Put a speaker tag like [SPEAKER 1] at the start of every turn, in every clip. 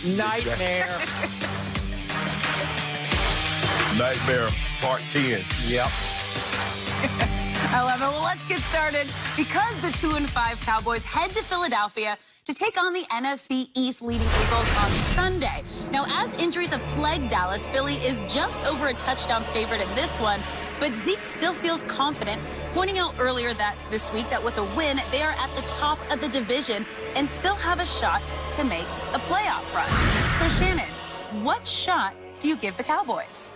[SPEAKER 1] Nightmare.
[SPEAKER 2] Nightmare Part 10.
[SPEAKER 1] Yep.
[SPEAKER 3] I love it. Well, let's get started. Because the 2-5 Cowboys head to Philadelphia to take on the NFC East leading Eagles on Sunday. Now, as injuries have plagued Dallas, Philly is just over a touchdown favorite in this one, but Zeke still feels confident, pointing out earlier this week that with a win, they are at the top of the division and still have a shot to make a playoff run. So, Shannon, what shot do you give the Cowboys?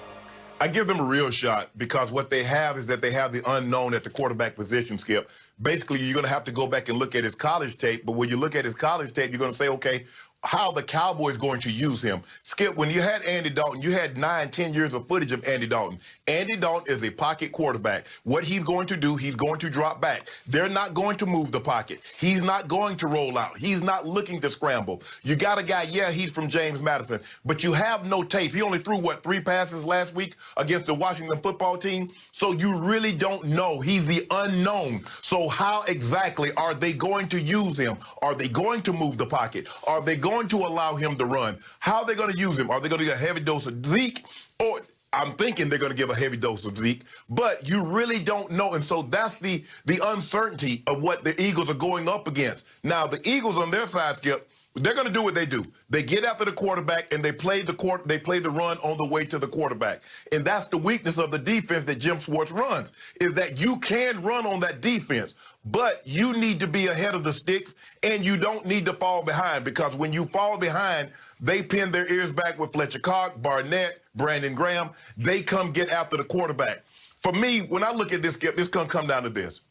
[SPEAKER 2] I give them a real shot because what they have is that they have the unknown at the quarterback position, Skip. Basically, you're going to have to go back and look at his college tape, but when you look at his college tape, you're going to say, okay, how the Cowboys going to use him. Skip, when you had Andy Dalton, you had 9, 10 years of footage of Andy Dalton. Andy Dalton is a pocket quarterback. What he's going to do, he's going to drop back. They're not going to move the pocket. He's not going to roll out. He's not looking to scramble. You got a guy, yeah, he's from James Madison, but you have no tape. He only threw, what, 3 passes last week against the Washington football team? So you really don't know. He's the unknown. So how exactly are they going to use him? Are they going to move the pocket? Are they going to allow him to run? How are they going to use him? Are they going to get a heavy dose of Zeke? Or I'm thinking they're going to give a heavy dose of Zeke, but you really don't know. And so that's the uncertainty of what the Eagles are going up against. Now, the Eagles on their side, Skip, they're going to do what they do. They get after the quarterback and they play the run on the way to the quarterback. And that's the weakness of the defense that Jim Schwartz runs, is that you can run on that defense, but you need to be ahead of the sticks and you don't need to fall behind, because when you fall behind, they pin their ears back with Fletcher Cox, Barnett, Brandon Graham. They come get after the quarterback. For me, when I look at this, Skip, this going to come down to this.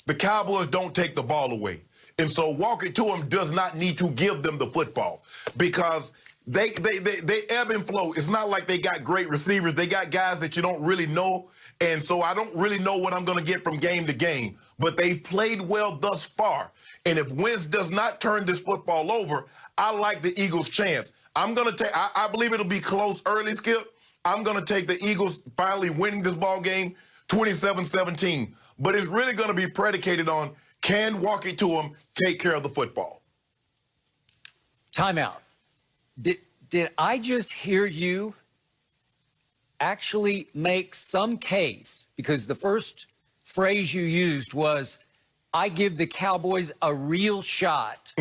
[SPEAKER 2] The Cowboys don't take the ball away. And so walking to him does not need to give them the football, because they ebb and flow. It's not like they got great receivers. They got guys that you don't really know. And so I don't really know what I'm going to get from game to game. But they've played well thus far. And if Wentz does not turn this football over, I like the Eagles' chance. I'm going to take, I believe it'll be close early, Skip. I'm going to take the Eagles finally winning this ball game 27-17. But it's really going to be predicated on, can walk it to him take care of the football?
[SPEAKER 1] Timeout. Did I just hear you actually make some case? Because the first phrase you used was, I give the Cowboys a real shot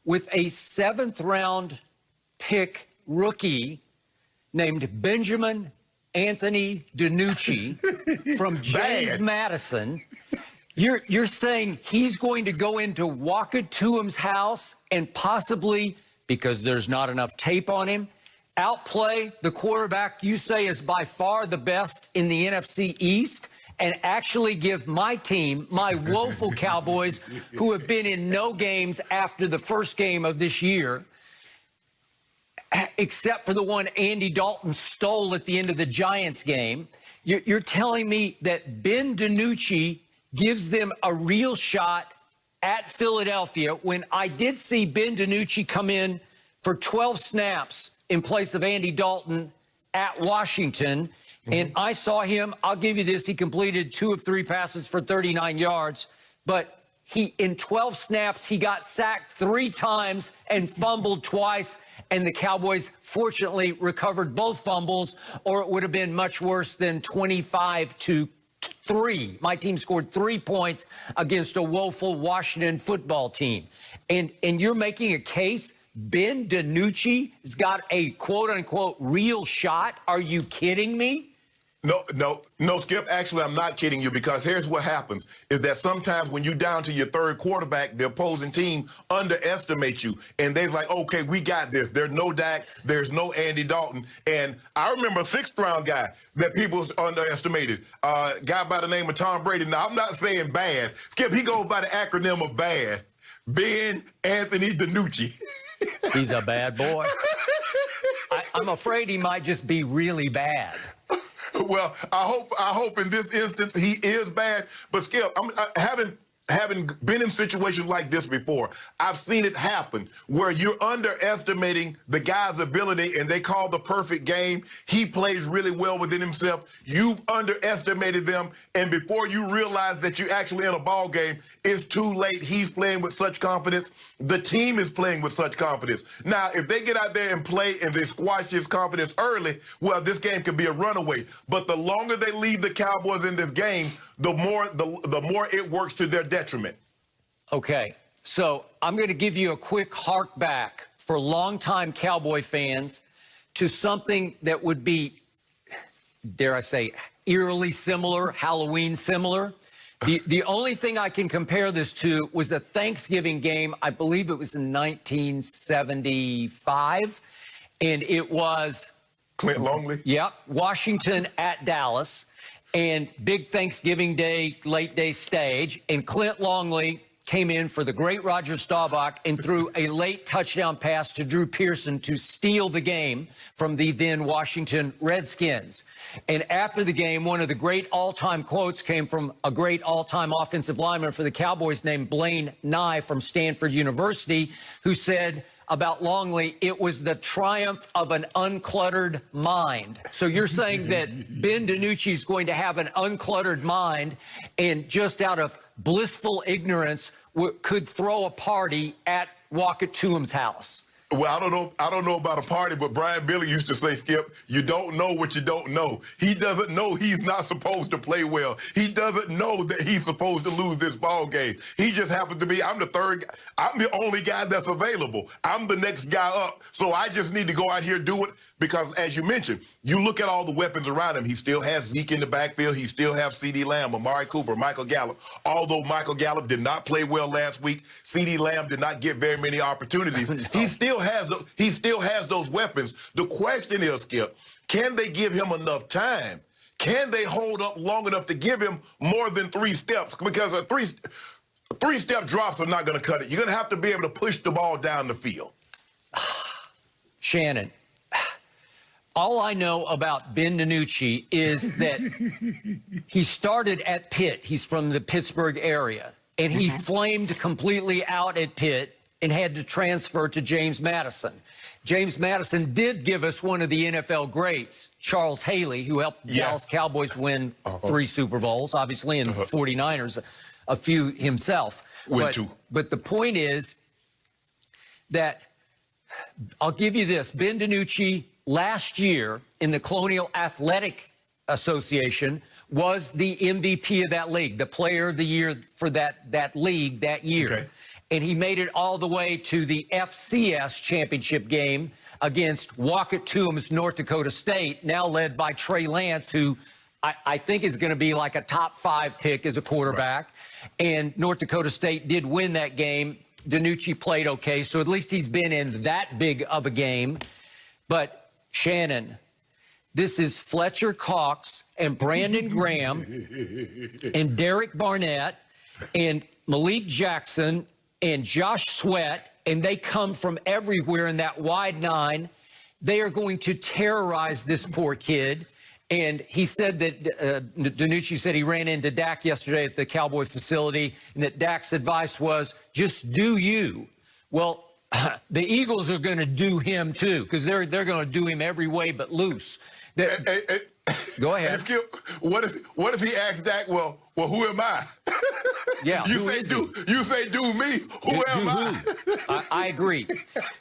[SPEAKER 1] with a 7th-round pick rookie named Benjamin Anthony DiNucci from James Madison. You're saying he's going to go into Wakatuum's house and possibly, because there's not enough tape on him, outplay the quarterback you say is by far the best in the NFC East, and actually give my team, my woeful Cowboys, who have been in no games after the first game of this year, except for the one Andy Dalton stole at the end of the Giants game, you're telling me that Ben DiNucci gives them a real shot at Philadelphia, when I did see Ben DiNucci come in for 12 snaps in place of Andy Dalton at Washington. And I saw him, I'll give you this, he completed 2 of 3 passes for 39 yards, but in 12 snaps, he got sacked 3 times and fumbled twice, and the Cowboys fortunately recovered both fumbles, or it would have been much worse than 25-3. My team scored 3 points against a woeful Washington football team. And you're making a case Ben DiNucci has got a quote-unquote real shot? Are you kidding me?
[SPEAKER 2] No, Skip, actually, I'm not kidding you, because here's what happens, is that sometimes when you're down to your 3rd quarterback, the opposing team underestimates you, and they're like, okay, we got this. There's no Dak, there's no Andy Dalton. And I remember a 6th-round guy that people underestimated, a guy by the name of Tom Brady. Now, I'm not saying bad. Skip, he goes by the acronym of BAD, Ben Anthony DiNucci.
[SPEAKER 1] He's a bad boy. I'm afraid he might just be really bad. Well,
[SPEAKER 2] I hope in this instance he is bad. But Skip, having having been in situations like this before, I've seen it happen where you're underestimating the guy's ability and they call the perfect game. He plays really well within himself. You've underestimated them, and before you realize that you're actually in a ball game, it's too late. He's playing with such confidence. The team is playing with such confidence. Now, if they get out there and play and they squash his confidence early, well, this game could be a runaway. But the longer they leave the Cowboys in this game, the more it works to their detriment.
[SPEAKER 1] Okay, so I'm going to give you a quick hark back for longtime Cowboy fans to something that would be, dare I say, eerily similar, Halloween similar. The only thing I can compare this to was a Thanksgiving game. I believe it was in 1975, and it was
[SPEAKER 2] Clint Longley?
[SPEAKER 1] Yep, Washington at Dallas, and big Thanksgiving Day, late day stage, and Clint Longley came in for the great Roger Staubach and threw a late touchdown pass to Drew Pearson to steal the game from the then Washington Redskins. And after the game, one of the great all-time quotes came from a great all-time offensive lineman for the Cowboys named Blaine Nye from Stanford University, who said about Longley, it was the triumph of an uncluttered mind. So you're saying that Ben DiNucci is going to have an uncluttered mind and just out of blissful ignorance could throw a party at Walkatuum's house?
[SPEAKER 2] Well, I don't know about a party, but Brian Billy used to say, Skip, you don't know what you don't know. He doesn't know he's not supposed to play well. He doesn't know that he's supposed to lose this ball game. He just happens to be, I'm the only guy that's available. I'm the next guy up. So I just need to go out here and do it because, as you mentioned, you look at all the weapons around him. He still has Zeke in the backfield. He still has CeeDee Lamb, Amari Cooper, Michael Gallup. Although Michael Gallup did not play well last week, CeeDee Lamb did not get very many opportunities. He still has those weapons. The question is, Skip, can they give him enough time? Can they hold up long enough to give him more than 3 steps? Because a three-step drops are not going to cut it. You're going to have to be able to push the ball down the field.
[SPEAKER 1] Shannon, all I know about Ben DiNucci is that he started at Pitt. He's from the Pittsburgh area, and he flamed completely out at Pitt and had to transfer to James Madison. James Madison did give us one of the NFL greats, Charles Haley, who helped the Dallas Cowboys win 3 Super Bowls, obviously, and 49ers, a few himself. But the point is that, I'll give you this, Ben DiNucci last year in the Colonial Athletic Association was the MVP of that league, the player of the year for that league that year.
[SPEAKER 2] Okay.
[SPEAKER 1] And he made it all the way to the FCS championship game against Walkatuum's North Dakota State, now led by Trey Lance, who I think is going to be like a top 5 pick as a quarterback. Right. And North Dakota State did win that game. DiNucci played okay, so at least he's been in that big of a game. But Shannon, this is Fletcher Cox and Brandon Graham and Derek Barnett and Malik Jackson and Josh Sweat, and they come from everywhere in that wide 9. They are going to terrorize this poor kid. And he said that DiNucci said he ran into Dak yesterday at the Cowboy facility, and that Dak's advice was, just do you. Well, the Eagles are going to do him too, because they're going to do him every way but loose. Go ahead.
[SPEAKER 2] Skip, what if he asked Dak, well, who am I?
[SPEAKER 1] Yeah,
[SPEAKER 2] you say do me. Who am I?
[SPEAKER 1] I agree.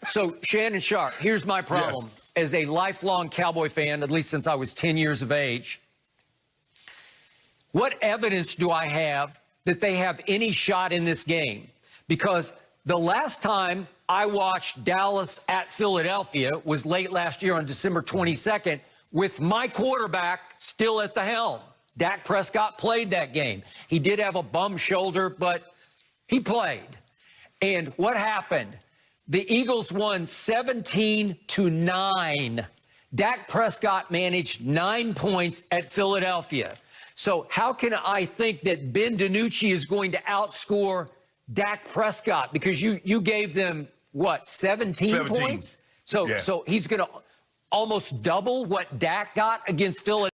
[SPEAKER 1] So, Shannon Sharpe, here's my problem.
[SPEAKER 2] Yes.
[SPEAKER 1] As a lifelong Cowboy fan, at least since I was 10 years of age, what evidence do I have that they have any shot in this game? Because the last time I watched Dallas at Philadelphia was late last year on December 22nd with my quarterback still at the helm. Dak Prescott played that game. He did have a bum shoulder, but he played. And what happened? The Eagles won 17-9. Dak Prescott managed 9 points at Philadelphia. So how can I think that Ben DiNucci is going to outscore Dak Prescott? Because you gave them, what, 17 points? So he's going to almost double what Dak got against Philadelphia.